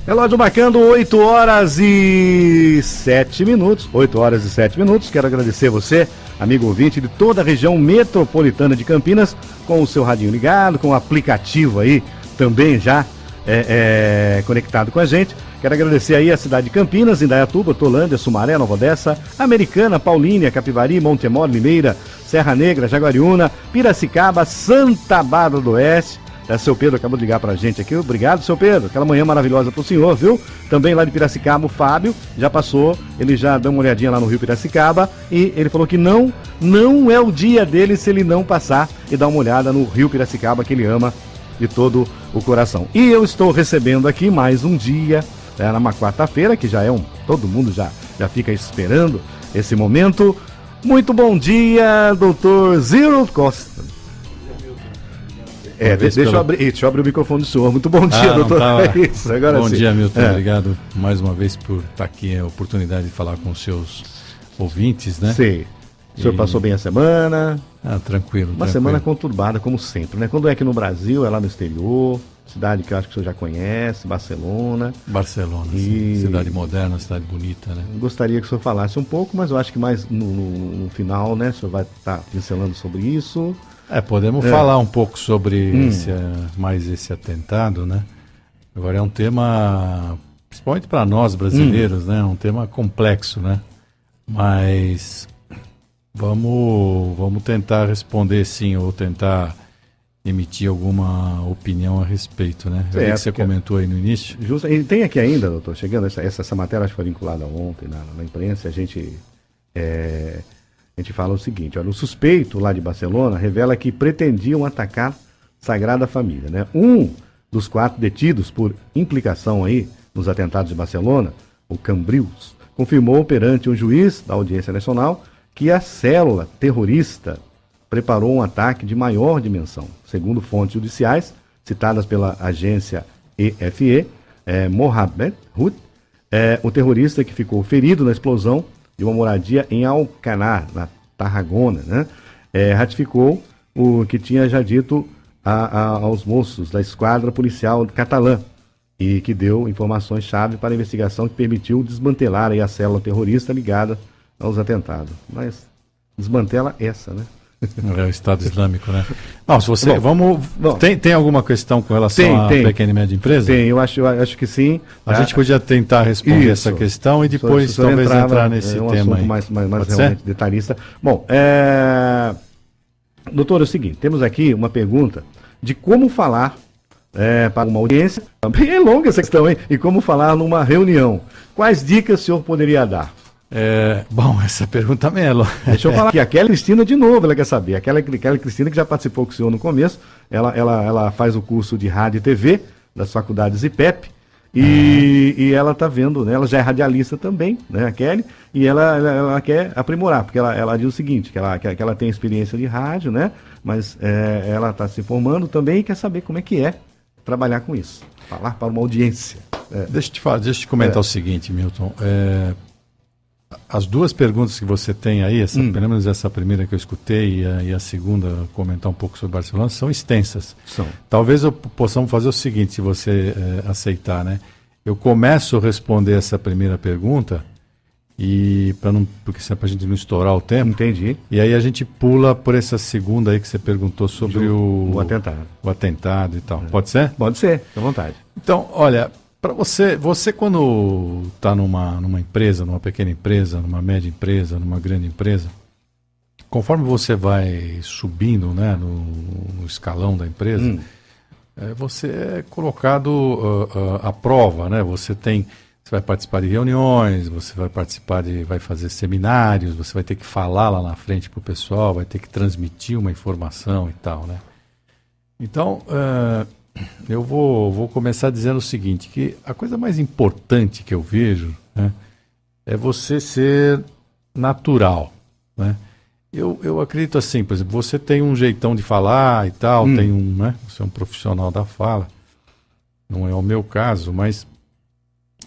Relógio marcando 8 horas e 7 minutos. 8 horas e 7 minutos. Quero agradecer você, amigo ouvinte de toda a região metropolitana de Campinas, com o seu radinho ligado, com o aplicativo aí também já conectado com a gente. Quero agradecer aí a cidade de Campinas, Indaiatuba, Tolândia, Sumaré, Nova Odessa, Americana, Paulínia, Capivari, Montemor, Limeira, Serra Negra, Jaguariúna, Piracicaba, Santa Bárbara do Oeste. Seu Pedro acabou de ligar pra gente aqui. Obrigado, seu Pedro. Aquela manhã maravilhosa pro senhor, viu? Também lá de Piracicaba, o Fábio já passou. Ele já deu uma olhadinha lá no Rio Piracicaba e ele falou que não é o dia dele se ele não passar e dar uma olhada no Rio Piracicaba, que ele ama de todo o coração. E eu estou recebendo aqui mais um dia, numa quarta-feira, que já é todo mundo já fica esperando esse momento. Muito bom dia, doutor Ziro Costa. Deixa eu abrir o microfone do senhor. Muito bom dia, doutor. Isso, agora bom sim. Dia, Milton. Obrigado mais uma vez por estar aqui, a oportunidade de falar com os seus ouvintes, né? Sim. O senhor passou bem a semana? Tranquilo. Uma semana conturbada, como sempre, né? Quando é aqui no Brasil, é lá no exterior, cidade que eu acho que o senhor já conhece, Barcelona. Sim. Cidade moderna, cidade bonita, né? Gostaria que o senhor falasse um pouco, mas eu acho que mais no final, né? O senhor vai estar pincelando sobre isso. Podemos falar um pouco sobre esse atentado, né? Agora é um tema, principalmente para nós brasileiros, né? Um tema complexo, né? Mas vamos tentar responder sim, ou tentar emitir alguma opinião a respeito, né? Eu vi que você comentou aí no início. Justo, e tem aqui ainda, doutor, chegando, essa matéria acho que foi vinculada ontem na imprensa, a gente fala o seguinte, olha, o suspeito lá de Barcelona revela que pretendiam atacar Sagrada Família, né? Um dos 4 detidos por implicação aí nos atentados de Barcelona, o Cambrils, confirmou perante um juiz da Audiência Nacional que a célula terrorista preparou um ataque de maior dimensão. Segundo fontes judiciais, citadas pela agência EFE, Mohamed Hood, o terrorista que ficou ferido na explosão de uma moradia em Alcanar, na Tarragona, né? Ratificou o que tinha já dito aos moços da esquadra policial catalã e que deu informações-chave para a investigação que permitiu desmantelar aí a célula terrorista ligada aos atentados. Mas desmantela essa, né? É o Estado Islâmico, né? Não, se você... Tem alguma questão com relação à pequena e média empresa? Tem, eu acho que sim. A gente podia tentar responder essa questão e depois talvez entrar nesse tema aí. Mais realmente detalhista. Bom, doutor, é o seguinte, temos aqui uma pergunta de como falar para uma audiência, também é longa essa questão, hein? E como falar numa reunião. Quais dicas o senhor poderia dar? Essa pergunta mesmo. Deixa eu falar aqui, a Kelly Cristina de novo, ela quer saber. Aquela Cristina que já participou com o senhor no começo, ela faz o curso de rádio e TV das faculdades IPEP e ela está vendo, né? Ela já é radialista também, né, a Kelly, e ela quer aprimorar, porque ela diz o seguinte, que ela tem experiência de rádio, né? Mas ela está se formando também e quer saber como é que é trabalhar com isso, falar para uma audiência. Deixa eu te comentar o seguinte, Milton. As duas perguntas que você tem aí, pelo menos essa primeira que eu escutei e a segunda, comentar um pouco sobre Barcelona, são extensas. Talvez possamos fazer o seguinte, se você aceitar, né? Eu começo a responder essa primeira pergunta, porque é para a gente não estourar o tempo. Entendi. E aí a gente pula por essa segunda aí que você perguntou sobre o atentado. O atentado e tal. Pode ser? Pode ser, fica à vontade. Então, olha... Para você quando está numa empresa, numa pequena empresa, numa média empresa, numa grande empresa, conforme você vai subindo, né, no escalão da empresa, você é colocado à prova, né? Você vai participar de reuniões, você vai fazer seminários, você vai ter que falar lá na frente para o pessoal, vai ter que transmitir uma informação e tal, né? Então, eu vou começar dizendo o seguinte, que a coisa mais importante que eu vejo, né, é você ser natural, né? Eu acredito assim, por exemplo, você tem um jeitão de falar e tal, né, você é um profissional da fala, não é o meu caso, mas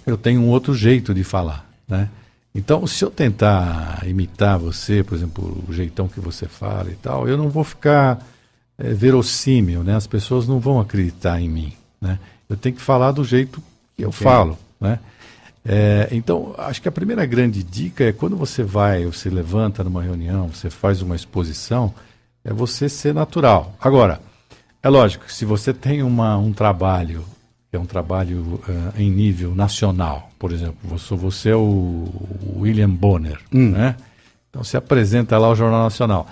eu tenho um outro jeito de falar, né? Então, se eu tentar imitar você, por exemplo, o jeitão que você fala e tal, eu não vou ficar verossímil, né? As pessoas não vão acreditar em mim, né? Eu tenho que falar do jeito que eu falo, né? Então, acho que a primeira grande dica é quando você levanta numa reunião, você faz uma exposição, é você ser natural. Agora, é lógico que se você tem um trabalho, que é um trabalho em nível nacional, por exemplo, você é o William Bonner, né? Então, você apresenta lá o Jornal Nacional.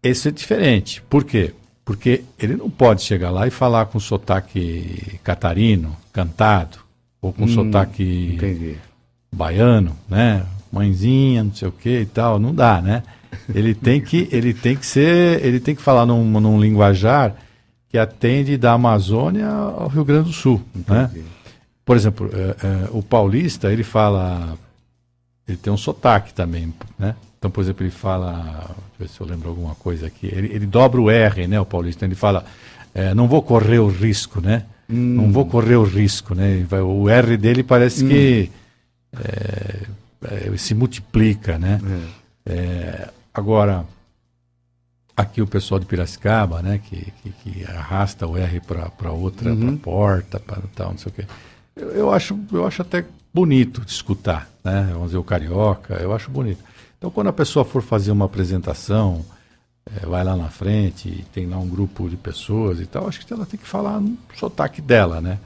Esse é diferente. Por quê? Porque ele não pode chegar lá e falar com sotaque catarino, cantado, ou com sotaque baiano, né? Mãezinha, não sei o que e tal, não dá, né? Ele tem que falar num linguajar que atende da Amazônia ao Rio Grande do Sul, né? Por exemplo, o paulista, ele tem um sotaque também, né? Então, por exemplo, ele fala, deixa eu ver se eu lembro alguma coisa aqui, ele dobra o R, né, o paulista, ele fala, não vou correr o risco, né? Não vou correr o risco, né? O R dele parece que se multiplica, né? Agora, aqui o pessoal de Piracicaba, né? Que arrasta o R para outra, para porta, para tal, não sei o quê. Eu acho até bonito de escutar, né? Vamos dizer, o carioca, eu acho bonito. Então, quando a pessoa for fazer uma apresentação, vai lá na frente e tem lá um grupo de pessoas e tal, acho que ela tem que falar no sotaque dela, né?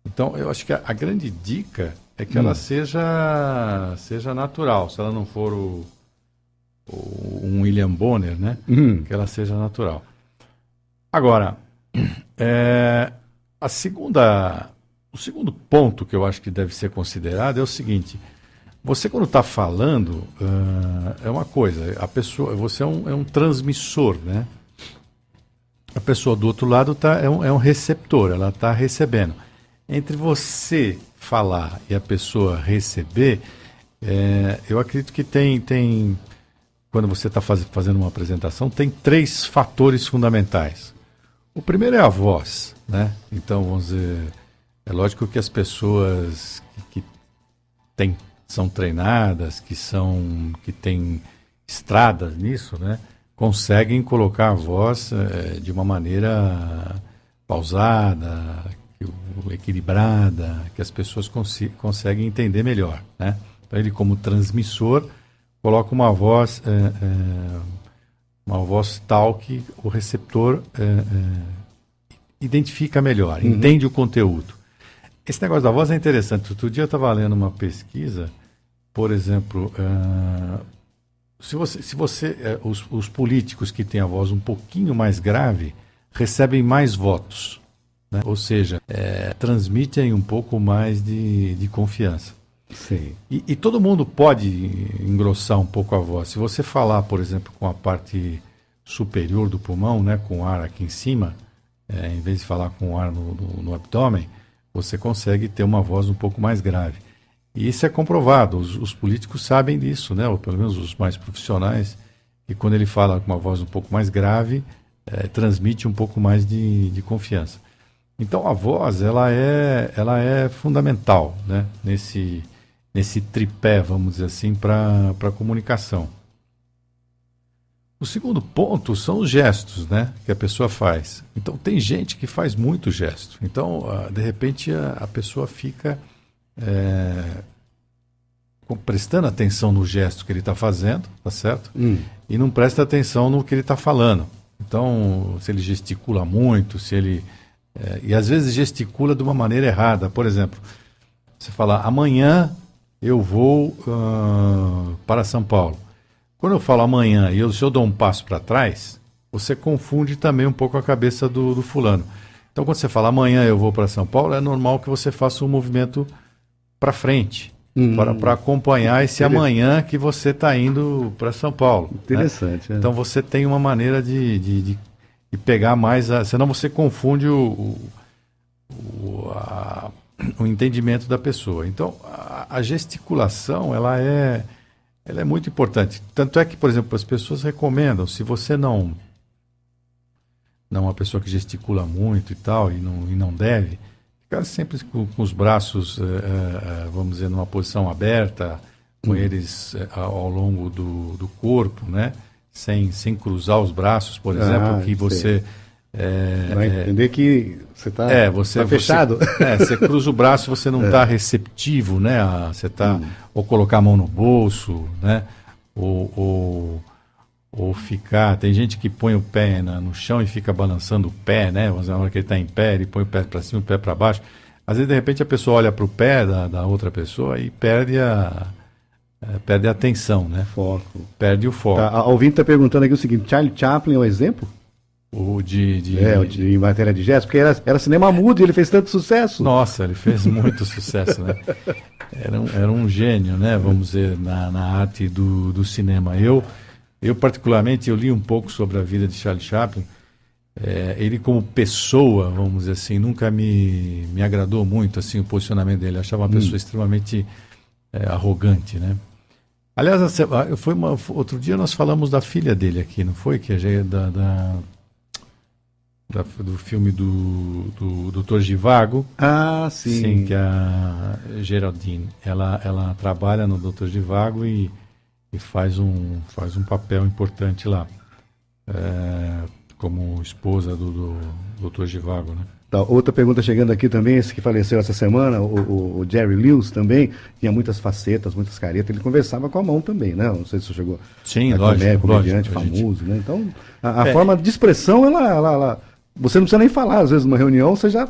Então, eu acho que a grande dica é que ela seja natural. Se ela não for um William Bonner, né? Que ela seja natural. Agora, o segundo ponto que eu acho que deve ser considerado é o seguinte: você quando está falando, é uma coisa, você é um transmissor, né? A pessoa do outro lado é um receptor, ela está recebendo. Entre você falar e a pessoa receber, eu acredito que tem quando você está fazendo uma apresentação, tem 3 fatores fundamentais. O primeiro é a voz, né? Então, vamos dizer, é lógico que as pessoas que são treinadas, que têm estradas nisso, né? Conseguem colocar a voz de uma maneira pausada, equilibrada, que as pessoas conseguem entender melhor, né? Então, ele, como transmissor, coloca uma voz tal que o receptor identifica melhor, entende o conteúdo. Esse negócio da voz é interessante. Outro dia eu estava lendo uma pesquisa, por exemplo, os políticos que têm a voz um pouquinho mais grave recebem mais votos, né? Ou seja, transmitem um pouco mais de confiança. Sim. E todo mundo pode engrossar um pouco a voz. Se você falar, por exemplo, com a parte superior do pulmão, né, com o ar aqui em cima, em vez de falar com o ar no abdômen, você consegue ter uma voz um pouco mais grave. E isso é comprovado, os políticos sabem disso, né? Ou pelo menos os mais profissionais, e quando ele fala com uma voz um pouco mais grave, transmite um pouco mais de confiança. Então a voz, ela é fundamental, né? Nesse tripé, vamos dizer assim, para a comunicação. O segundo ponto são os gestos, né, que a pessoa faz. Então, tem gente que faz muito gesto. Então, de repente, a pessoa fica prestando atenção no gesto que ele está fazendo, tá certo? E não presta atenção no que ele está falando. Então, se ele gesticula muito, e às vezes gesticula de uma maneira errada. Por exemplo, você fala, amanhã eu vou para São Paulo. Quando eu falo amanhã e se eu dou um passo para trás, você confunde também um pouco a cabeça do fulano. Então, quando você fala amanhã eu vou para São Paulo, é normal que você faça um movimento para frente, para acompanhar esse amanhã que você está indo para São Paulo. Interessante. Né? Então, você tem uma maneira de pegar mais, senão você confunde o entendimento da pessoa. Então, a gesticulação, ela é muito importante. Tanto é que, por exemplo, as pessoas recomendam, se você não é uma pessoa que gesticula muito e tal, e não deve, ficar sempre com os braços, vamos dizer, numa posição aberta, com eles ao longo do corpo, né? Sem cruzar os braços, por exemplo, que você Vai entender que você está fechado. Você cruza o braço, você não está receptivo, né? Você está ou colocar a mão no bolso, né? Ou ficar. Tem gente que põe o pé no chão e fica balançando o pé, né? Na hora que ele está em pé, ele põe o pé para cima, o pé para baixo. Às vezes, de repente, a pessoa olha para o pé da outra pessoa e perde a atenção, né? Foco. Perde o foco. A ouvinte está perguntando aqui o seguinte: Charlie Chaplin é um exemplo? O de em matéria de gesto, porque era cinema mudo e ele fez tanto sucesso. Nossa, ele fez muito sucesso, né? Era um gênio, né? Vamos dizer, na arte do cinema. Eu particularmente, eu li um pouco sobre a vida de Charlie Chaplin. Ele como pessoa, vamos dizer assim, nunca me agradou muito assim, o posicionamento dele. Eu achava uma pessoa extremamente arrogante, né? Aliás, outro dia nós falamos da filha dele aqui, não foi? Que é do filme do Dr. Zhivago. Ah, sim. Sim, que é a Geraldine. Ela trabalha no Dr. Zhivago e faz um papel importante lá. Como esposa do Dr. Zhivago, né? Tá, outra pergunta chegando aqui também, esse que faleceu essa semana, o Jerry Lewis também, tinha muitas facetas, muitas caretas, ele conversava com a mão também, né? Não sei se você chegou. Sim, lógico. Comediante famoso, né? Então, a forma de expressão, ela você não precisa nem falar, às vezes numa reunião você já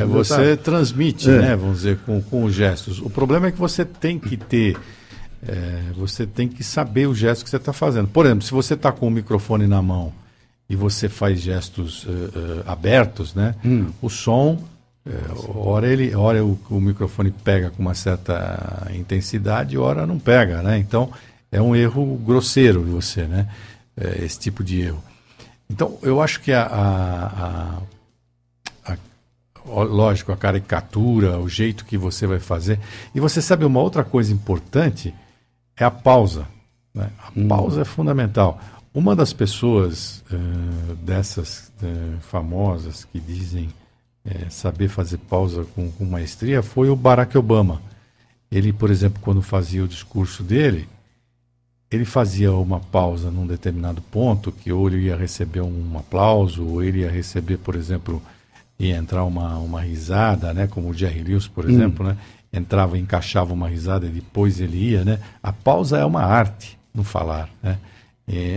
você transmite, né? Vamos dizer, com os gestos. O problema é que você tem que ter... você tem que saber o gesto que você está fazendo. Por exemplo, se você está com o microfone na mão e você faz gestos abertos, né? O som, hora o microfone pega com uma certa intensidade, hora não pega, né? Então, é um erro grosseiro de você, né? Esse tipo de erro. Então, eu acho que lógico, a caricatura, o jeito que você vai fazer. E você sabe uma outra coisa importante é a pausa, né? A pausa é fundamental. Uma das pessoas dessas famosas que dizem saber fazer pausa com maestria foi o Barack Obama. Ele, por exemplo, quando fazia o discurso dele, ele fazia uma pausa num determinado ponto, que ou ele ia receber um aplauso, ou ele ia receber, por exemplo, ia entrar uma risada, né? Como o Jerry Lewis, por exemplo, né? Entrava, encaixava uma risada e depois ele ia, né? A pausa é uma arte no falar, né?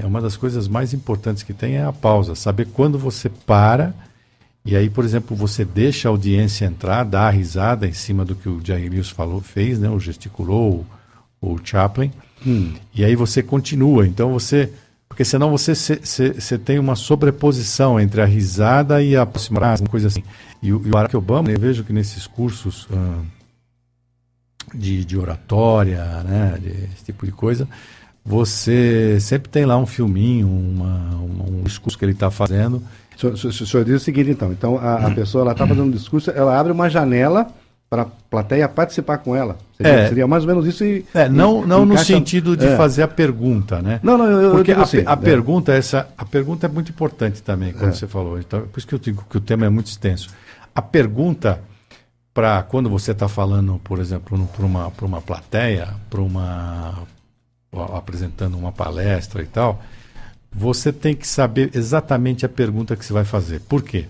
Uma das coisas mais importantes que tem é a pausa, saber quando você para e aí, por exemplo, você deixa a audiência entrar, dá a risada em cima do que o Jerry Lewis fez, né? O gesticulou, o Chaplin, e aí você continua. Então porque senão você tem uma sobreposição entre a risada e a aproximação, uma coisa assim. E o Barack Obama, eu vejo que nesses cursos de oratória, né, esse tipo de coisa, você sempre tem lá um filminho, um discurso que ele está fazendo. O senhor diz o seguinte, então a pessoa ela está fazendo um discurso, ela abre uma janela para a plateia participar com ela. Seria mais ou menos isso. Não no sentido de fazer a pergunta, né? Não, porque eu assim, a pergunta é muito importante também, quando você falou. Então, por isso que eu digo que o tema é muito extenso. A pergunta, para quando você está falando, por exemplo, para uma plateia, apresentando uma palestra e tal, você tem que saber exatamente a pergunta que você vai fazer. Por quê?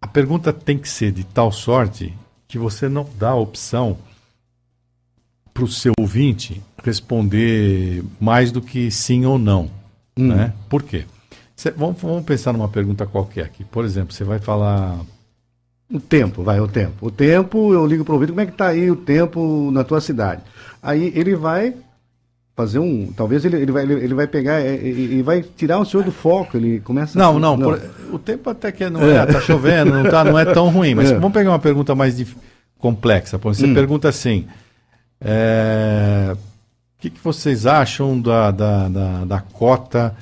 A pergunta tem que ser de tal sorte que você não dá a opção para o seu ouvinte responder mais do que sim ou não. Né? Por quê? Vamos pensar numa pergunta qualquer aqui. Por exemplo, você vai falar... O tempo, O tempo, eu ligo para o ouvinte, como é que está aí o tempo na tua cidade? Aí ele vai fazer talvez ele vai pegar e vai tirar o senhor do foco, ele começa... O tempo até que não tá chovendo, não é tão ruim, mas vamos pegar uma pergunta mais complexa. Você pergunta assim, o que vocês acham da cota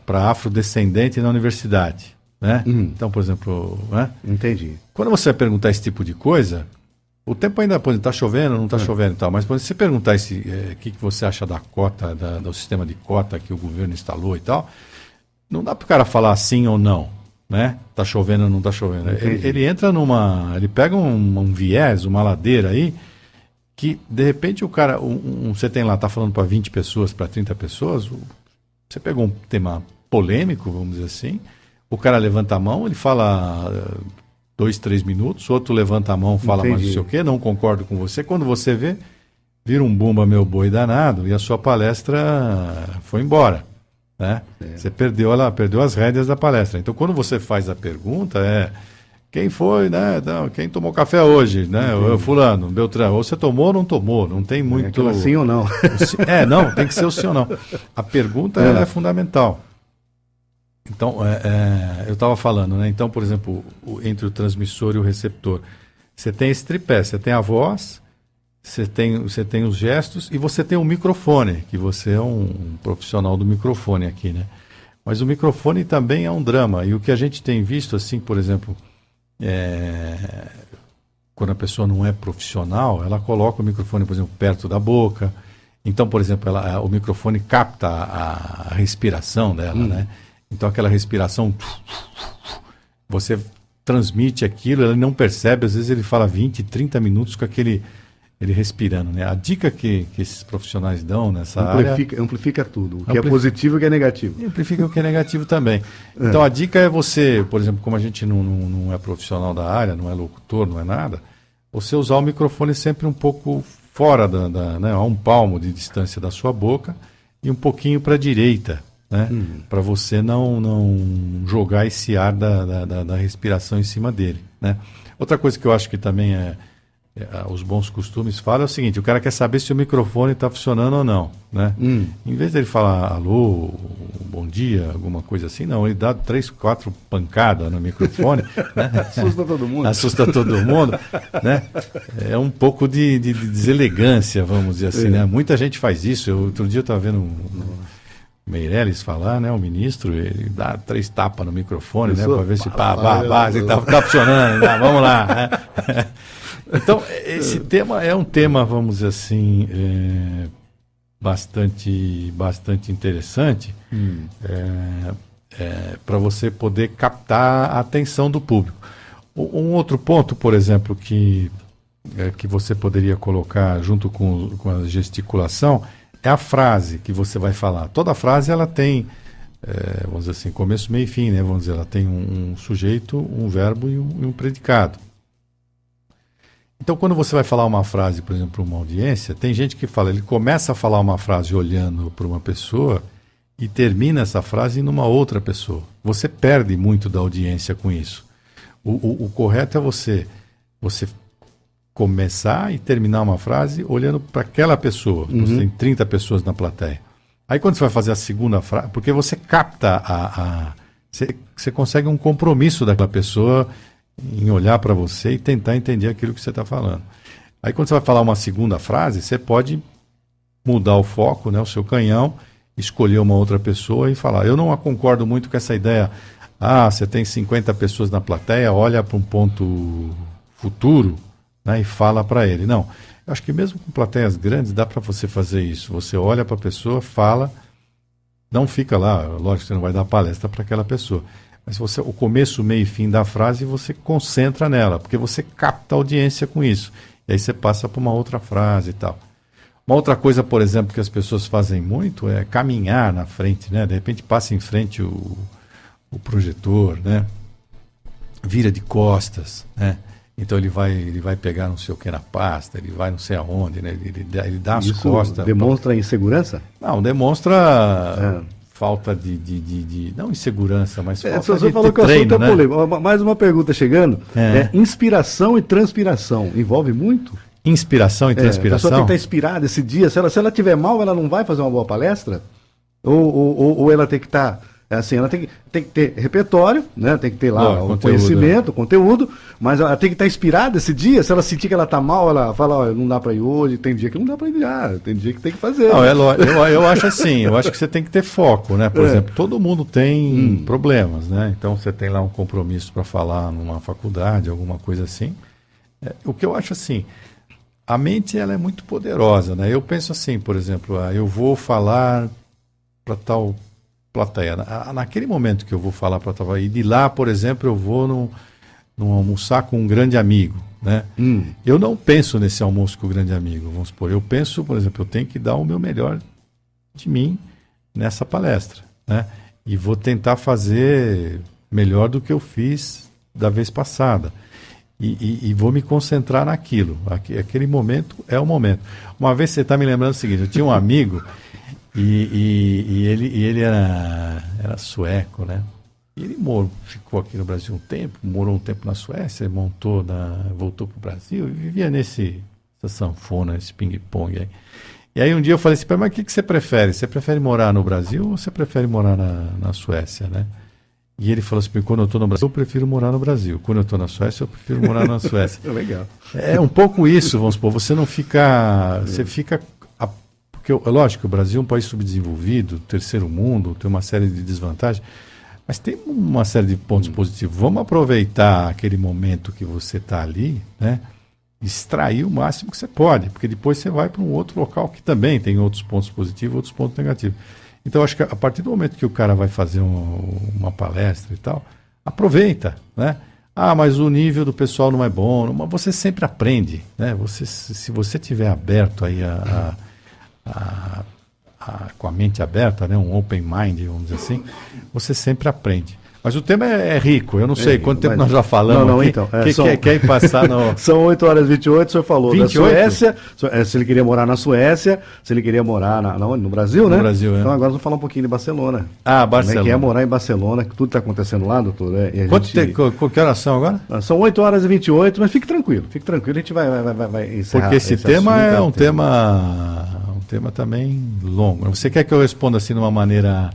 para afrodescendente na universidade? Né? Então, por exemplo... Né? Entendi. Quando você vai perguntar esse tipo de coisa... O tempo ainda está chovendo, não está chovendo e tal, mas se você perguntar o que você acha da cota, do sistema de cota que o governo instalou e tal, não dá para o cara falar sim ou não, né? Está chovendo ou não está chovendo. Ele entra ele pega um viés, uma ladeira aí, que de repente o cara, você tem lá, está falando para 20 pessoas, para 30 pessoas, você pegou um tema polêmico, vamos dizer assim. O cara levanta a mão, ele fala 2, 3 minutos, outro levanta a mão, fala mais não sei o quê, não concordo com você. Quando você vê, vira um bumba meu boi danado e a sua palestra foi embora. Né? Você perdeu as rédeas da palestra. Então, quando você faz a pergunta, quem foi, né? Não, quem tomou café hoje, né? Fulano, Beltrano, ou você tomou ou não tomou, não tem muito... sim ou não. Não, tem que ser o sim ou não. A pergunta ela é fundamental. Então, eu estava falando, né? Então, por exemplo, entre o transmissor e o receptor, você tem esse tripé, você tem a voz, você tem os gestos e você tem o microfone, que você é um profissional do microfone aqui, né? Mas o microfone também é um drama. E o que a gente tem visto, assim, por exemplo, quando a pessoa não é profissional, ela coloca o microfone, por exemplo, perto da boca. Então, por exemplo, o microfone capta a respiração dela, né? Então, aquela respiração, você transmite aquilo, ela não percebe, às vezes ele fala 20, 30 minutos com ele respirando, né? A dica que esses profissionais dão nessa área... Amplifica tudo, o que é positivo e o que é negativo. Amplifica o que é negativo também. Então, a dica é você, por exemplo, como a gente não é profissional da área, não é locutor, não é nada, você usar o microfone sempre um pouco fora, né, a um palmo de distância da sua boca e um pouquinho para a direita, né? Para você não jogar esse ar da respiração em cima dele, né? Outra coisa que eu acho que também os bons costumes falam é o seguinte: o cara quer saber se o microfone está funcionando ou não, né? Em vez dele falar alô, bom dia, alguma coisa assim, não, ele dá 3, 4 pancadas no microfone, né? Assusta todo mundo. Assusta todo mundo, né? É um pouco de deselegância, vamos dizer assim, né? Muita gente faz isso. Outro dia eu estava vendo Meirelles falar, né? O ministro, ele dá 3 tapas no microfone, né? Para ver se tá funcionando, né? Vamos lá, né? Então, esse tema é um tema, vamos dizer assim, bastante interessante para você poder captar a atenção do público. Um outro ponto, por exemplo, que você poderia colocar junto com a gesticulação é a frase que você vai falar. Toda frase ela tem, vamos dizer assim, começo, meio e fim, né? Vamos dizer, ela tem um sujeito, um verbo e um predicado. Então, quando você vai falar uma frase, por exemplo, para uma audiência, tem gente que fala, ele começa a falar uma frase olhando para uma pessoa e termina essa frase numa outra pessoa. Você perde muito da audiência com isso. O correto é você começar e terminar uma frase olhando para aquela pessoa. Você tem 30 pessoas na plateia. Aí, quando você vai fazer a segunda frase, porque você capta você consegue um compromisso daquela pessoa em olhar para você e tentar entender aquilo que você está falando. Aí quando você vai falar uma segunda frase, você pode mudar o foco, né, o seu canhão, escolher uma outra pessoa e falar: eu não concordo muito com essa ideia. Você tem 50 pessoas na plateia, olha para um ponto futuro, né, e fala para ele. Não, eu acho que mesmo com plateias grandes dá para você fazer isso. Você olha para a pessoa, fala, não fica lá, lógico que você não vai dar palestra para aquela pessoa. Mas o começo, meio e fim da frase você concentra nela, porque você capta a audiência com isso. E aí você passa para uma outra frase e tal. Uma outra coisa, por exemplo, que as pessoas fazem muito é caminhar na frente, né? De repente passa em frente o projetor, né? Vira de costas, né? Então ele vai pegar não sei o que na pasta, ele vai não sei aonde, né? Ele dá as costas. Demonstra insegurança? Não, demonstra... falta de não insegurança, mas falta de falou que o assunto é polêmico. Mais uma pergunta chegando. Inspiração e transpiração envolve muito? Inspiração e transpiração? A pessoa tem que estar inspirada esse dia. Se ela tiver mal, ela não vai fazer uma boa palestra? Ou ela tem que estar... assim, ela tem que ter repertório, né? Tem que ter lá o conhecimento, o conteúdo, mas ela tem que estar inspirada esse dia. Se ela sentir que ela está mal, ela fala: olha, não dá para ir hoje, tem dia que não dá para ir, tem dia que tem que fazer. Não, eu acho assim, eu acho que você tem que ter foco, né? Por exemplo, todo mundo tem problemas, né? Então você tem lá um compromisso para falar numa faculdade, alguma coisa assim. O que eu acho assim, a mente ela é muito poderosa, né? Eu penso assim, por exemplo, eu vou falar para tal plateia. Naquele momento que eu vou falar para tal, e de lá, por exemplo, eu vou num almoçar com um grande amigo, né? Eu não penso nesse almoço com o grande amigo, vamos supor. Eu penso, por exemplo, eu tenho que dar o meu melhor de mim nessa palestra, né? e vou tentar fazer melhor do que eu fiz da vez passada. E vou me concentrar naquilo. Aquele momento é o momento. Uma vez você está me lembrando o seguinte, eu tinha um amigo e ele era sueco, né? E ele ficou aqui no Brasil um tempo, morou um tempo na Suécia, voltou para o Brasil e vivia essa sanfona, esse ping-pong aí. E aí um dia eu falei assim, mas o que você prefere? Você prefere morar no Brasil ou você prefere morar na Suécia, né? E ele falou assim, quando eu estou no Brasil, eu prefiro morar no Brasil. Quando eu estou na Suécia, eu prefiro morar na Suécia. Legal. É um pouco isso, vamos supor. Você não fica... Você fica... Porque, lógico, que o Brasil é um país subdesenvolvido, terceiro mundo, tem uma série de desvantagens, mas tem uma série de pontos positivos. Vamos aproveitar aquele momento que você está ali, né? Extrair o máximo que você pode, porque depois você vai para um outro local que também tem outros pontos positivos, outros pontos negativos. Então, acho que a partir do momento que o cara vai fazer uma palestra e tal, aproveita, né? Ah, mas o nível do pessoal não é bom. Mas você sempre aprende, né? Se você tiver aberto aí com a mente aberta, né? Um open mind, vamos dizer assim, você sempre aprende. Mas o tema é rico, eu não sei quanto tempo nós já falamos não, aqui. Então, quer ir passar no... São 8h28, o senhor falou 28? Da Suécia, se ele queria morar na Suécia, se ele queria morar no Brasil, né? No Brasil, é. Então agora vamos falar um pouquinho de Barcelona. Barcelona. Como é que é morar em Barcelona, que tudo está acontecendo lá, doutor? Que horas são agora? São 8h28, mas fique tranquilo, a gente vai encerrar. Porque esse tema é um tema também longo. Você quer que eu responda assim de uma maneira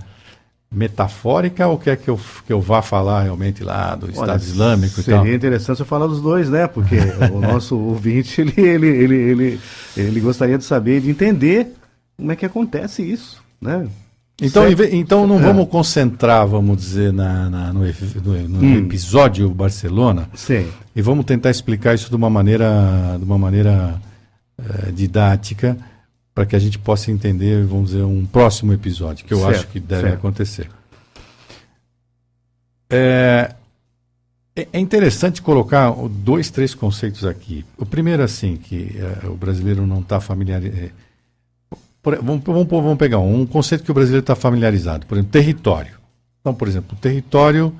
metafórica ou quer que eu vá falar realmente lá do Estado Islâmico e tal? Seria interessante você falar dos dois, né? Porque o nosso ouvinte, ele gostaria de saber, de entender como é que acontece isso, né? Então não vamos concentrar, vamos dizer, no episódio Barcelona. Sim. E vamos tentar explicar isso de uma maneira didática, para que a gente possa entender, vamos dizer, um próximo episódio, que eu acho que deve acontecer. É interessante colocar 2, 3 conceitos aqui. O primeiro, assim, que o brasileiro não está familiarizado. Vamos pegar um conceito que o brasileiro está familiarizado, por exemplo, território. Então, por exemplo, o território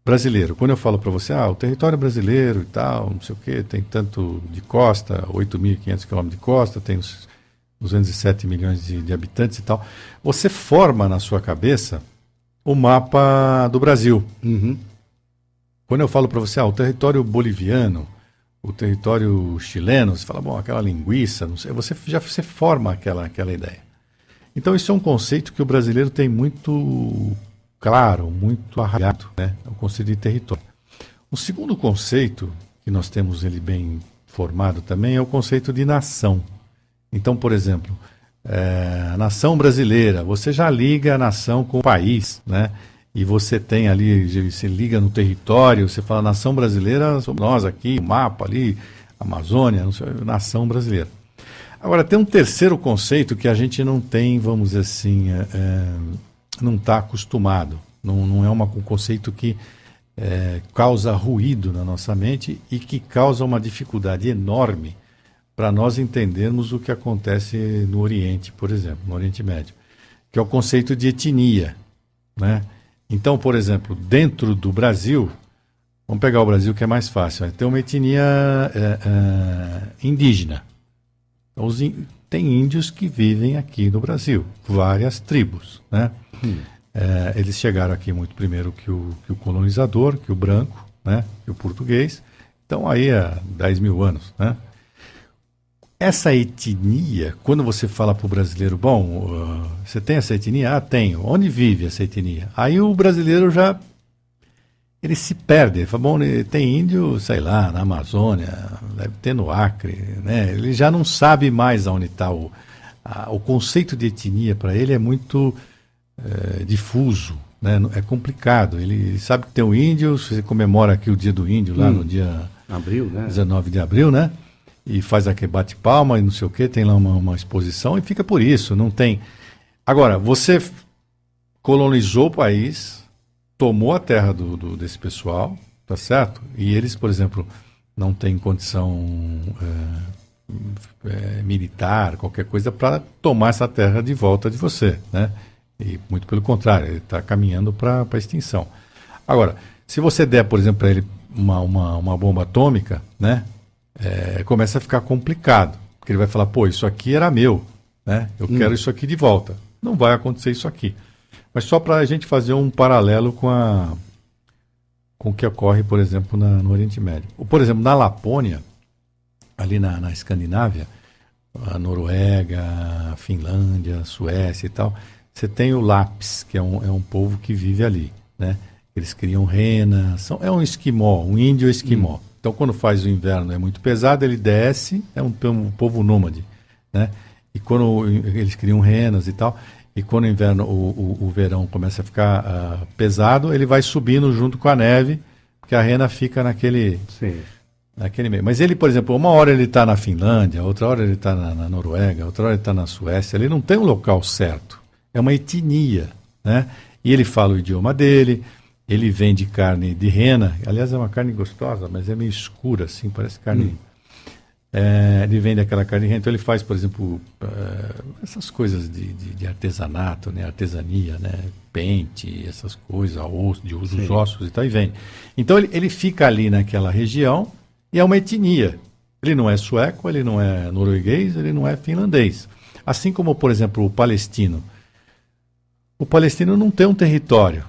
brasileiro. Quando eu falo para você, o território brasileiro e tal, não sei o quê, tem tanto de costa, 8.500 quilômetros de costa, tem 207 milhões de habitantes e tal, você forma na sua cabeça o mapa do Brasil. Uhum. Quando eu falo para você, o território boliviano, o território chileno, você fala, aquela linguiça, não sei, você forma aquela ideia. Então isso é um conceito que o brasileiro tem muito claro, muito arraigado, né? É o conceito de território. O segundo conceito, que nós temos ele bem formado também, é o conceito de nação. Então, por exemplo, a nação brasileira, você já liga a nação com o país, né? E você tem ali, você liga no território, você fala nação brasileira, somos nós aqui, o mapa ali, Amazônia, não sei, nação brasileira. Agora, tem um terceiro conceito que a gente não tem, vamos dizer assim, não está acostumado. Não é um conceito que causa ruído na nossa mente e que causa uma dificuldade enorme para nós entendermos o que acontece no Oriente, por exemplo, no Oriente Médio, que é o conceito de etnia, né? Então, por exemplo, dentro do Brasil, vamos pegar o Brasil que é mais fácil, tem uma etnia indígena. Tem índios que vivem aqui no Brasil, várias tribos, né? Eles chegaram aqui muito primeiro que o colonizador, que o branco, né? Que o português, então aí há 10 mil anos, né? Essa etnia, quando você fala para o brasileiro, você tem essa etnia? Ah, tenho. Onde vive essa etnia? Aí o brasileiro ele se perde. Ele fala, tem índio, sei lá, na Amazônia, deve ter no Acre, né? Ele já não sabe mais onde está o conceito de etnia para ele é muito difuso, né? É complicado. Ele sabe que tem o índio, você comemora aqui o dia do índio, lá no dia abril, né? 19 de abril, né? E faz aquele bate-palma e não sei o quê, tem lá uma exposição e fica por isso, não tem... Agora, você colonizou o país, tomou a terra desse pessoal, tá certo? E eles, por exemplo, não têm condição militar, qualquer coisa, para tomar essa terra de volta de você, né? E muito pelo contrário, ele está caminhando para a extinção. Agora, se você der, por exemplo, para ele uma bomba atômica, né, começa a ficar complicado. Porque ele vai falar, pô, isso aqui era meu, né? Eu quero isso aqui de volta. Não vai acontecer isso aqui. Mas só para a gente fazer um paralelo com o que ocorre, por exemplo, no Oriente Médio. Por exemplo, na Lapônia, ali na Escandinávia, a Noruega, a Finlândia, a Suécia e tal, você tem o Lapis, que é um povo que vive ali, né? Eles criam renas, é um esquimó, um índio esquimó. Então, quando faz o inverno é muito pesado, ele desce, é um povo nômade, né? E quando eles criam renas e tal, e quando o inverno, o verão começa a ficar pesado, ele vai subindo junto com a neve, porque a rena fica naquele meio. Mas ele, por exemplo, uma hora ele está na Finlândia, outra hora ele está na Noruega, outra hora ele está na Suécia, ele não tem um local certo, é uma etnia, né? E ele fala o idioma dele, ele vende carne de rena, aliás é uma carne gostosa, mas é meio escura assim, parece carne... ele vende aquela carne de rena, então ele faz, por exemplo, essas coisas de artesanato, né? Artesania, né? Pente, essas coisas, de uso dos ossos e tal, e vende. Então ele fica ali naquela região e é uma etnia. Ele não é sueco, ele não é norueguês, ele não é finlandês. Assim como, por exemplo, o palestino. O palestino não tem um território,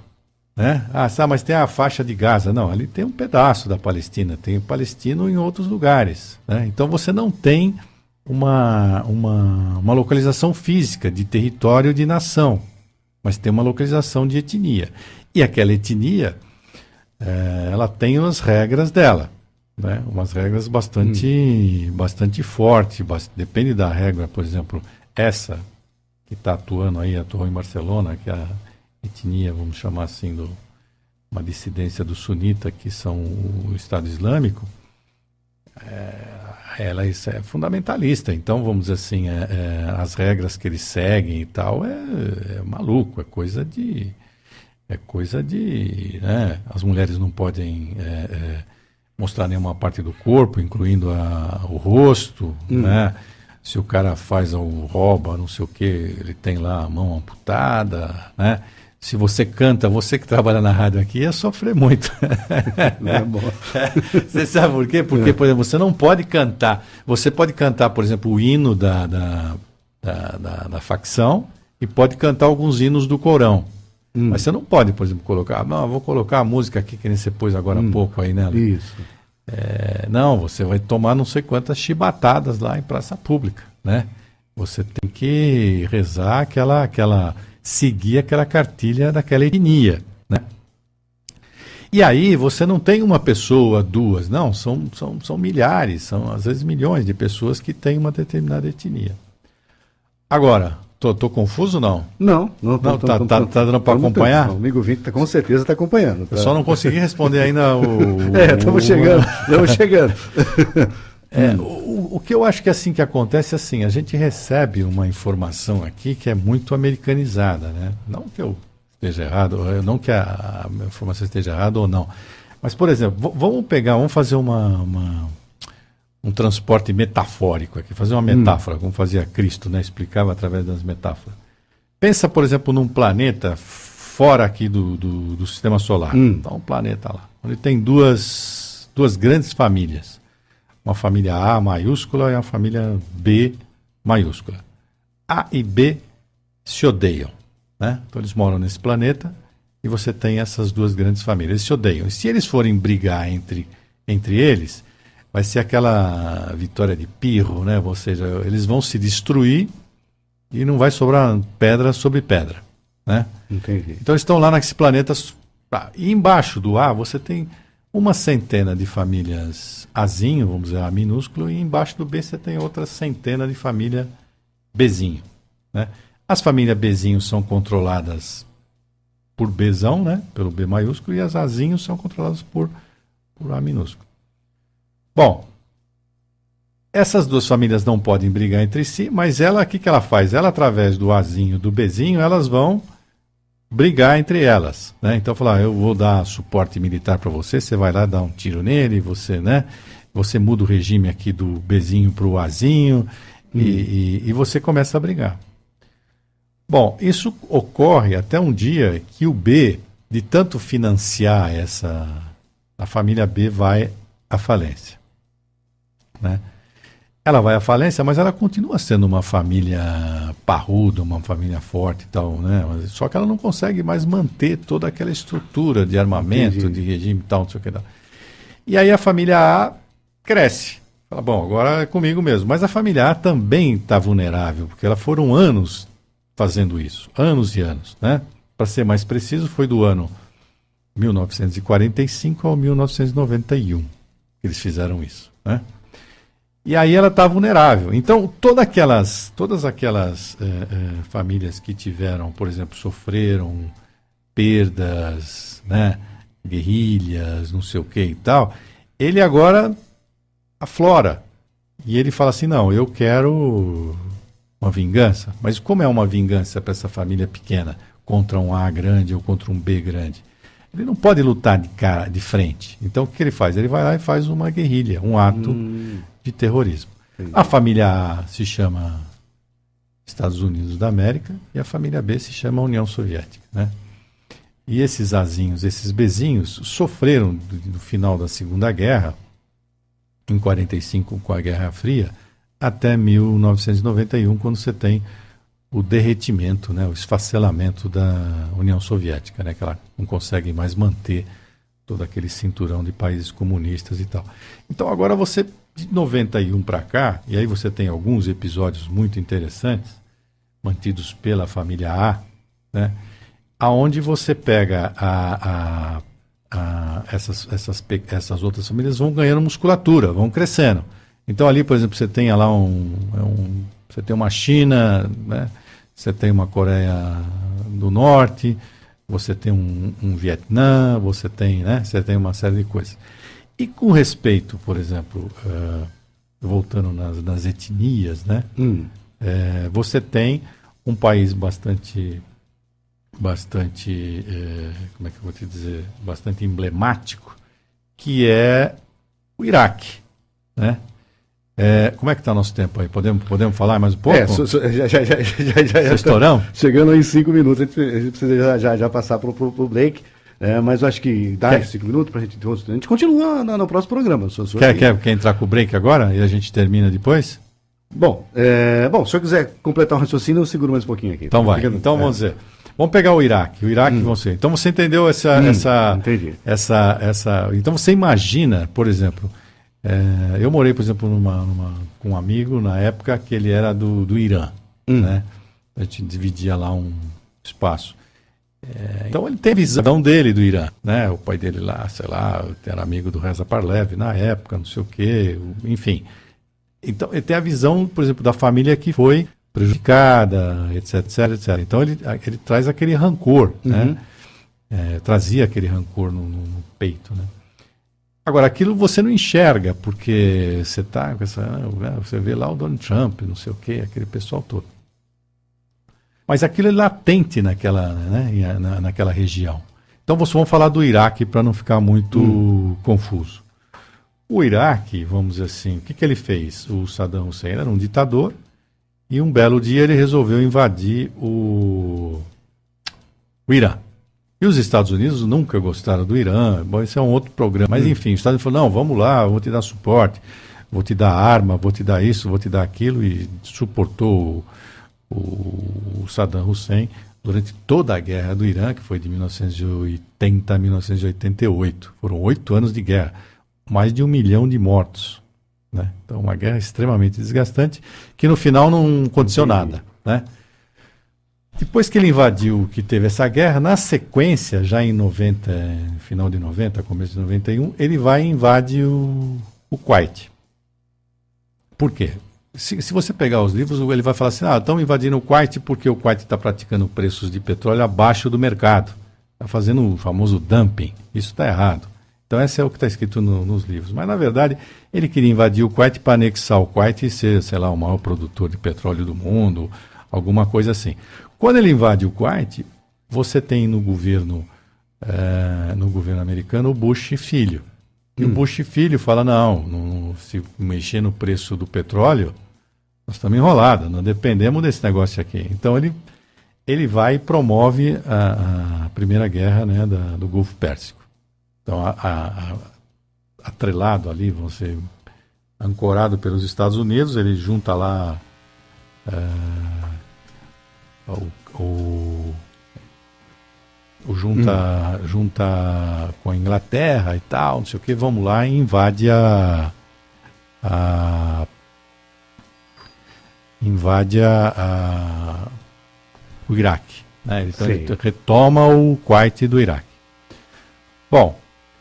né? Mas tem a faixa de Gaza. Não, ali tem um pedaço da Palestina, tem o palestino em outros lugares, né? Então você não tem uma localização física de território de nação, mas tem uma localização de etnia. E aquela etnia, ela tem as regras dela, né? Umas regras bastante fortes, depende da regra, por exemplo, essa que atuou em Barcelona, que é a etnia, vamos chamar assim, uma dissidência do sunita, que são o Estado Islâmico, ela é fundamentalista. Então, vamos dizer assim, as regras que eles seguem e tal, é maluco, é coisa de... né? As mulheres não podem mostrar nenhuma parte do corpo, incluindo o rosto, né? Se o cara faz ou rouba, não sei o que, ele tem lá a mão amputada, né? Se você canta, você que trabalha na rádio aqui, ia sofrer muito. Não é bom. Você sabe por quê? Porque, por exemplo, você não pode cantar. Você pode cantar, por exemplo, o hino da facção e pode cantar alguns hinos do Corão. Mas você não pode, por exemplo, colocar... Não, eu vou colocar a música aqui que nem você pôs agora há pouco aí, né? Isso. Não, você vai tomar não sei quantas chibatadas lá em praça pública, né? Você tem que rezar seguir aquela cartilha daquela etnia, né? E aí você não tem uma pessoa, duas, não, são milhares, são às vezes milhões de pessoas que têm uma determinada etnia. Agora, tô confuso não? Não, tá dando para acompanhar? O amigo Vinte com certeza está acompanhando. Tá? Eu só não consegui responder ainda estamos chegando. O que eu acho que assim que acontece, assim, a gente recebe uma informação aqui que é muito americanizada, né? Não que eu esteja errado, não que a informação esteja errada ou não. Mas, por exemplo, vamos fazer um transporte metafórico aqui, fazer uma metáfora, como fazia Cristo, né? Explicava através das metáforas. Pensa, por exemplo, num planeta fora aqui do sistema solar. Então, um planeta lá, onde tem duas grandes famílias. Uma família A maiúscula e uma família B maiúscula. A e B se odeiam, né? Então eles moram nesse planeta e você tem essas duas grandes famílias. Eles se odeiam. E se eles forem brigar entre eles, vai ser aquela vitória de Pirro, né? Ou seja, eles vão se destruir e não vai sobrar pedra sobre pedra, né? Entendi. Então eles estão lá nesse planeta. E embaixo do A você tem uma centena de famílias Azinho, vamos dizer, A minúsculo, e embaixo do B você tem outra centena de família Bzinho, né? As famílias Bzinho são controladas por Bzão, né? Pelo B maiúsculo, e as Azinho são controladas por A minúsculo. Bom, essas duas famílias não podem brigar entre si, mas o que ela faz? Ela, através do Azinho e do Bzinho, elas vão brigar entre elas, né? Então falar, eu vou dar suporte militar para você vai lá dar um tiro nele, você muda o regime aqui do Bzinho para o Azinho e você começa a brigar. Bom, isso ocorre até um dia que o B, de tanto financiar a família B vai à falência, né? Ela vai à falência, mas ela continua sendo uma família parruda, uma família forte e tal, né? Só que ela não consegue mais manter toda aquela estrutura de armamento, de regime e tal, não sei o que lá. E aí a família A cresce. Fala, bom, agora é comigo mesmo. Mas a família A também está vulnerável, porque ela foram anos fazendo isso, anos e anos, né? Para ser mais preciso, foi do ano 1945 ao 1991 que eles fizeram isso, né? E aí ela está vulnerável. Então, todas aquelas famílias que tiveram, por exemplo, sofreram perdas, né, guerrilhas, não sei o que e tal, ele agora aflora. E ele fala assim, não, eu quero uma vingança. Mas como é uma vingança para essa família pequena contra um A grande ou contra um B grande? Ele não pode lutar de frente. Então, o que ele faz? Ele vai lá e faz uma guerrilha, um ato de terrorismo. Entendi. A família A se chama Estados Unidos da América e a família B se chama União Soviética, né? E esses Azinhos, esses Bzinhos, sofreram no final da Segunda Guerra, em 45 com a Guerra Fria, até 1991, quando você tem o derretimento, né, o esfacelamento da União Soviética, né, que ela não consegue mais manter todo aquele cinturão de países comunistas e tal. Então agora você, de 91 para cá, e aí você tem alguns episódios muito interessantes, mantidos pela família A, né, aonde você pega essas outras famílias vão ganhando musculatura, vão crescendo. Então ali, por exemplo, você tem lá você tem uma China, né? Você tem uma Coreia do Norte, você tem um Vietnã, você tem uma série de coisas. E com respeito, por exemplo, voltando nas etnias, né? Você tem um país bastante, como é que eu vou te dizer, bastante emblemático, que é o Iraque, né? Como é que está nosso tempo aí? Podemos falar mais um pouco? Já estouramos? Chegando em 5 minutos, a gente precisa já passar para o Blake, mas eu acho que dá 5 minutos para a gente continua no próximo programa. Quer entrar com o break agora e a gente termina depois? Bom, se o senhor quiser completar o raciocínio, eu seguro mais um pouquinho aqui. Então vai. Então vamos dizer. Vamos pegar o Iraque. Você. Então você entendeu entendi. Então você imagina, por exemplo, eu morei, por exemplo, com um amigo na época que ele era do Irã, né? A gente dividia lá um espaço. Então ele tem a visão dele do Irã, né? O pai dele lá, sei lá, era amigo do Reza Parlev na época, não sei o quê, enfim. Então ele tem a visão, por exemplo, da família que foi prejudicada, etc, etc. Então ele traz aquele rancor, né? Trazia aquele rancor no peito, né? Agora, aquilo você não enxerga, porque você está com você vê lá o Donald Trump, não sei o quê, aquele pessoal todo. Mas aquilo é latente naquela região. Então, vamos falar do Iraque para não ficar muito confuso. O Iraque, vamos dizer assim, o que ele fez? O Saddam Hussein era um ditador e um belo dia ele resolveu invadir o Irã. E os Estados Unidos nunca gostaram do Irã. Bom, esse é um outro programa. Mas, enfim, os Estados Unidos falaram, não, vamos lá, eu vou te dar suporte, vou te dar arma, vou te dar isso, vou te dar aquilo. E suportou o Saddam Hussein durante toda a guerra do Irã, que foi de 1980 a 1988. Foram 8 anos de guerra. Mais de 1 milhão de mortos, né? Então, uma guerra extremamente desgastante, que no final não aconteceu nada, né? Depois que ele invadiu, que teve essa guerra, na sequência, já em 90, final de 90, começo de 91, ele vai e invade o Kuwait. Por quê? Se você pegar os livros, ele vai falar assim, estão invadindo o Kuwait porque o Kuwait está praticando preços de petróleo abaixo do mercado. Está fazendo o famoso dumping. Isso está errado. Então, esse é o que está escrito nos livros. Mas, na verdade, ele queria invadir o Kuwait para anexar o Kuwait e ser, sei lá, o maior produtor de petróleo do mundo, alguma coisa assim. Quando ele invade o Kuwait, você tem no governo americano o Bush filho. E o Bush filho fala, não, se mexer no preço do petróleo, nós estamos enrolados, não dependemos desse negócio aqui. Então ele vai e promove a Primeira Guerra, né, do Golfo Pérsico. Então, atrelado ali, vão ser ancorado pelos Estados Unidos, ele junta lá junta com a Inglaterra e tal, não sei o que, vamos lá e invade o Iraque, né? Então ele retoma o Kuwait do Iraque. Bom,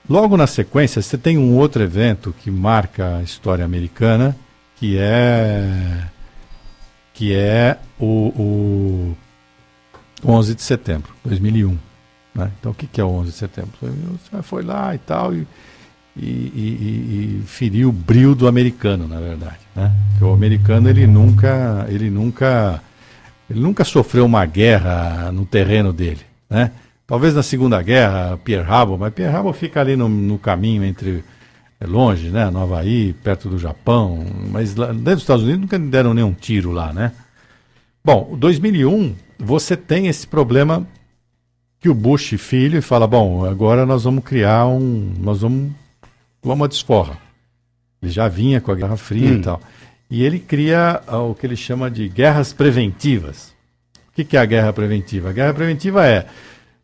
logo na sequência você tem um outro evento que marca a história americana, que é o 11 de setembro de 2001. Né? Então o que é o 11 de setembro? Você foi lá e tal e feriu o brio do americano, na verdade, né? Porque o americano ele nunca sofreu uma guerra no terreno dele, né? Talvez na Segunda Guerra, Pearl Harbor, mas Pearl Harbor fica ali no caminho entre longe, né? No Havaí, perto do Japão, mas lá, dentro dos Estados Unidos nunca deram nenhum tiro lá, né? Bom, 2001 você tem esse problema que o Bush filho fala, bom, agora nós vamos criar uma desforra. Ele já vinha com a Guerra Fria e tal. E ele cria o que ele chama de guerras preventivas. O que é a guerra preventiva? A guerra preventiva é,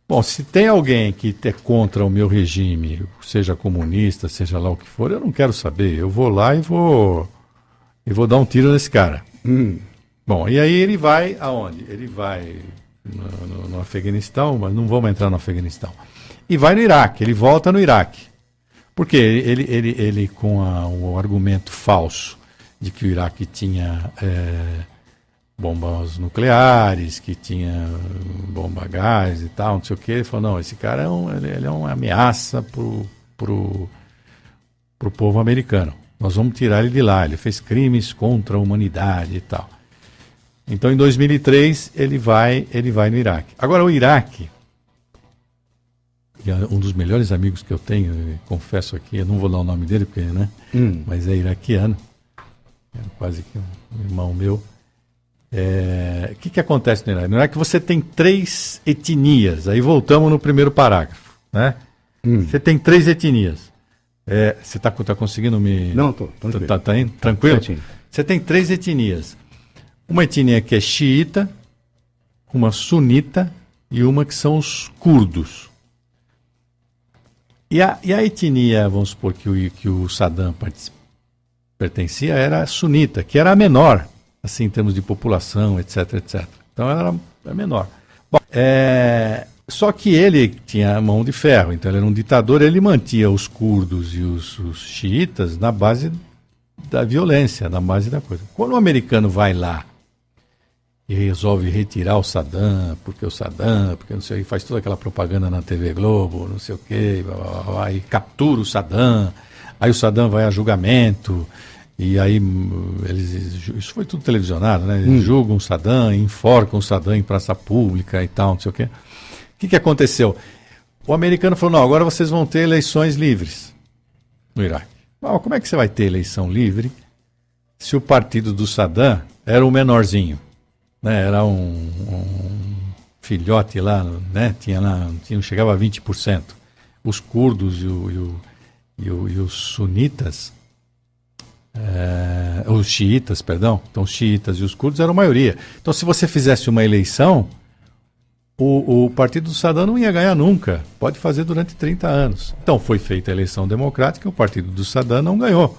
bom, se tem alguém que é contra o meu regime, seja comunista, seja lá o que for, eu não quero saber. Eu vou lá e vou dar um tiro nesse cara. Bom, e aí ele vai aonde? Ele vai no Afeganistão, mas não vamos entrar no Afeganistão. E vai no Iraque, ele volta no Iraque. Porque ele com o argumento falso de que o Iraque tinha bombas nucleares, que tinha bomba a gás e tal, não sei o que, ele falou, não, esse cara ele é uma ameaça pro povo americano. Nós vamos tirar ele de lá, ele fez crimes contra a humanidade e tal. Então, em 2003, ele vai no Iraque. Agora, o Iraque, um dos melhores amigos que eu tenho, eu confesso aqui, eu não vou dar o nome dele, porque, né? Mas é iraquiano, é quase que um irmão meu. O que acontece no Iraque? No Iraque você tem 3 etnias, aí voltamos no primeiro parágrafo, né? Você tem 3 etnias. Você está conseguindo me... Não, estou. Tá indo? Tranquilo? Você tem 3 etnias. Uma etnia que é xiita, uma sunita e uma que são os curdos. E a etnia, vamos supor, que o Saddam pertencia, era a sunita, que era a menor, assim, em termos de população, etc, etc. Então ela era a menor. Bom, só que ele tinha mão de ferro, então ele era um ditador, ele mantinha os curdos e os xiitas na base da violência, na base da coisa. Quando o americano vai lá e resolve retirar o Saddam, porque não sei, faz toda aquela propaganda na TV Globo, não sei o quê, aí captura o Saddam, aí o Saddam vai a julgamento, e aí isso foi tudo televisionado, né? Eles julgam o Saddam, enforcam o Saddam em praça pública e tal, não sei o quê. O que aconteceu? O americano falou, não, agora vocês vão ter eleições livres no Iraque. Mas como é que você vai ter eleição livre se o partido do Saddam era o menorzinho? Né, era um filhote lá, né, chegava a 20%. Os curdos e os sunitas, os xiitas, perdão, então os xiitas e os curdos eram a maioria. Então se você fizesse uma eleição, o partido do Saddam não ia ganhar nunca, pode fazer durante 30 anos. Então foi feita a eleição democrática, o partido do Saddam não ganhou.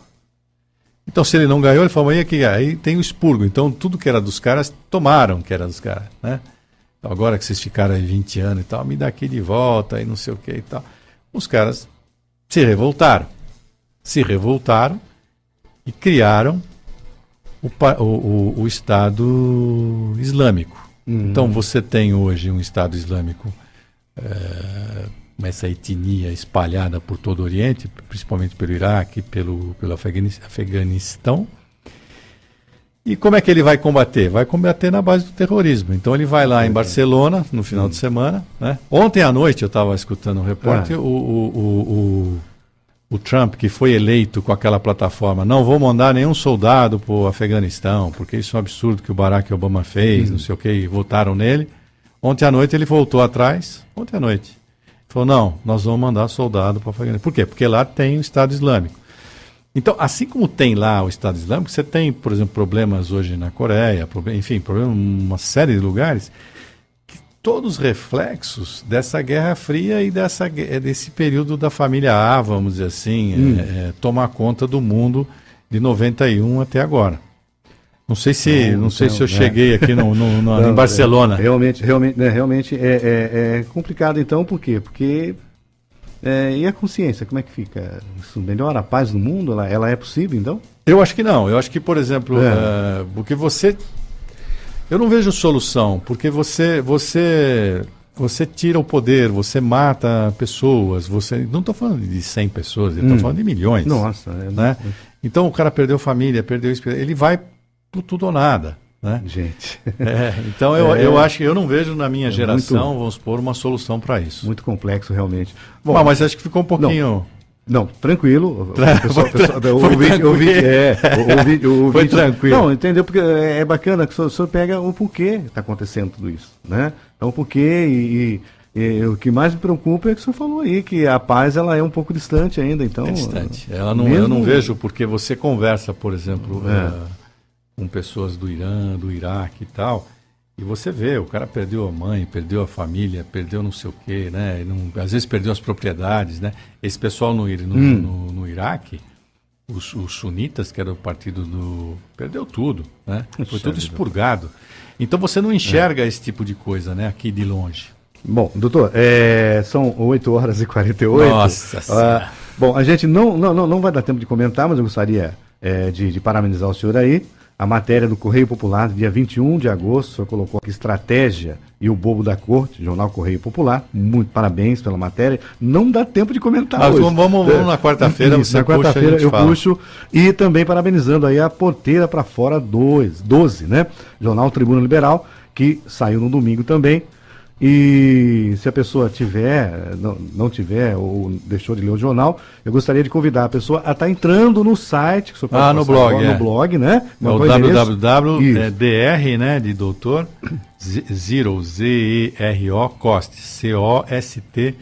Então, se ele não ganhou, ele falou, aí tem o expurgo. Então, tudo que era dos caras, tomaram que era dos caras, né? Então, agora que vocês ficaram aí 20 anos e tal, me dá aqui de volta e não sei o que e tal. Os caras se revoltaram e criaram o Estado Islâmico. Então, você tem hoje um Estado Islâmico, essa etnia espalhada por todo o Oriente, principalmente pelo Iraque, pelo Afeganistão. E como é que ele vai combater? Vai combater na base do terrorismo. Então ele vai lá em Barcelona, no final de semana, né? Ontem à noite eu estava escutando um repórter, o Trump, que foi eleito com aquela plataforma, não vou mandar nenhum soldado para o Afeganistão, porque isso é um absurdo que o Barack Obama fez, não sei o que, e votaram nele. Ontem à noite ele voltou atrás, ontem à noite. Falou, não, nós vamos mandar soldado para Afeganistão. Por quê? Porque lá tem o Estado Islâmico. Então, assim como tem lá o Estado Islâmico, você tem, por exemplo, problemas hoje na Coreia, enfim, problemas em uma série de lugares, que todos os reflexos dessa Guerra Fria e desse período da família A, vamos dizer assim, tomar conta do mundo de 91 até agora. Não sei se eu cheguei aqui em Barcelona. Realmente é complicado, então, por quê? Porque... e a consciência, como é que fica? Isso melhora a paz no mundo? Ela é possível, então? Eu acho que não. Eu acho que, por exemplo, porque eu não vejo solução, porque você tira o poder, você mata pessoas, não estou falando de 100 pessoas, eu estou falando de milhões. Nossa. Né? Então o cara perdeu família, perdeu espírito, ele vai pro tudo ou nada. Né? Gente. Então eu acho que eu não vejo na minha geração, vamos supor, uma solução para isso. Muito complexo, realmente. Bom, mas acho que ficou um pouquinho... Não, tranquilo. Foi tranquilo. Não, entendeu? Porque é bacana que o senhor pega o porquê está acontecendo tudo isso, né? Então, o porquê e o que mais me preocupa é que o senhor falou aí, que a paz ela é um pouco distante ainda, então... É distante. Eu não vejo, porque você conversa, por exemplo... com pessoas do Irã, do Iraque e tal, e você vê, o cara perdeu a mãe, perdeu a família, perdeu não sei o quê, né? Às vezes perdeu as propriedades, né? Esse pessoal no Iraque, os sunitas, que era o partido perdeu tudo, né? Foi tudo expurgado. Então você não enxerga esse tipo de coisa, né? Aqui de longe. Bom, doutor, são 8h48. Nossa Senhora. Bom, a gente não vai dar tempo de comentar, mas eu gostaria de parabenizar o senhor aí. A matéria do Correio Popular, dia 21 de agosto, o senhor colocou aqui Estratégia e o Bobo da Corte, jornal Correio Popular. Muito parabéns pela matéria. Não dá tempo de comentar hoje. Vamos na quarta-feira, você puxa, na quarta-feira eu puxo. E também parabenizando aí a Porteira para Fora 12, né? Jornal Tribuna Liberal, que saiu no domingo também. E se a pessoa não tiver ou deixou de ler o jornal, eu gostaria de convidar a pessoa a estar entrando no site, que o senhor pode no blog, agora, no blog, né? É o www.dr, né, de doutor, Zero, Z-E-R-O, Coste, C-O-S-T.com.br,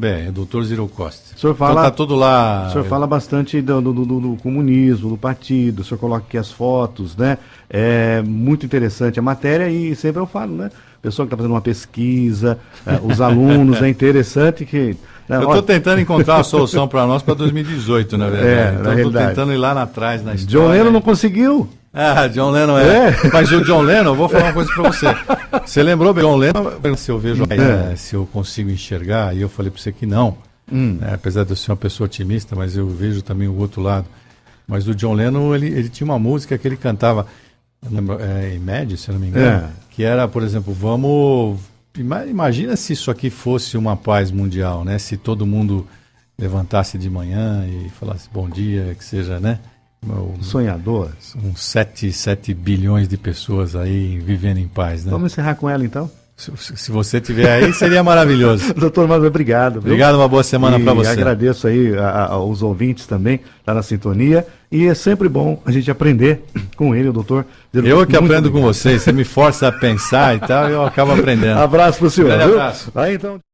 é doutor Zero Coste. O senhor fala, então tá tudo lá. O senhor fala bastante do comunismo, do partido, o senhor coloca aqui as fotos, né? É muito interessante a matéria e sempre eu falo, né? Pessoa que está fazendo uma pesquisa, os alunos, é interessante que... Eu estou tentando encontrar uma solução para nós para 2018, na verdade. Então estou tentando ir lá atrás na história. John Lennon não conseguiu? John Lennon Mas o John Lennon, eu vou falar uma coisa para você. Você lembrou, John Lennon, se eu vejo se eu consigo enxergar, e eu falei para você que não. Apesar de eu ser uma pessoa otimista, mas eu vejo também o outro lado. Mas o John Lennon, ele tinha uma música que ele cantava, Imagine, se eu não me engano, que era, por exemplo, imagina se isso aqui fosse uma paz mundial, né? Se todo mundo levantasse de manhã e falasse bom dia, que seja, né? Sonhador. Uns 7 bilhões de pessoas aí vivendo em paz, né? Vamos encerrar com ela, então? Se você tiver aí, seria maravilhoso. Doutor Manuel, obrigado. Obrigado, uma boa semana para você. Agradeço aí aos ouvintes também, tá na sintonia. E é sempre bom a gente aprender com ele, o doutor. Eu que aprendo com você me força a pensar e tal, eu acabo aprendendo. Abraço pro senhor. Abraço. Aí, então...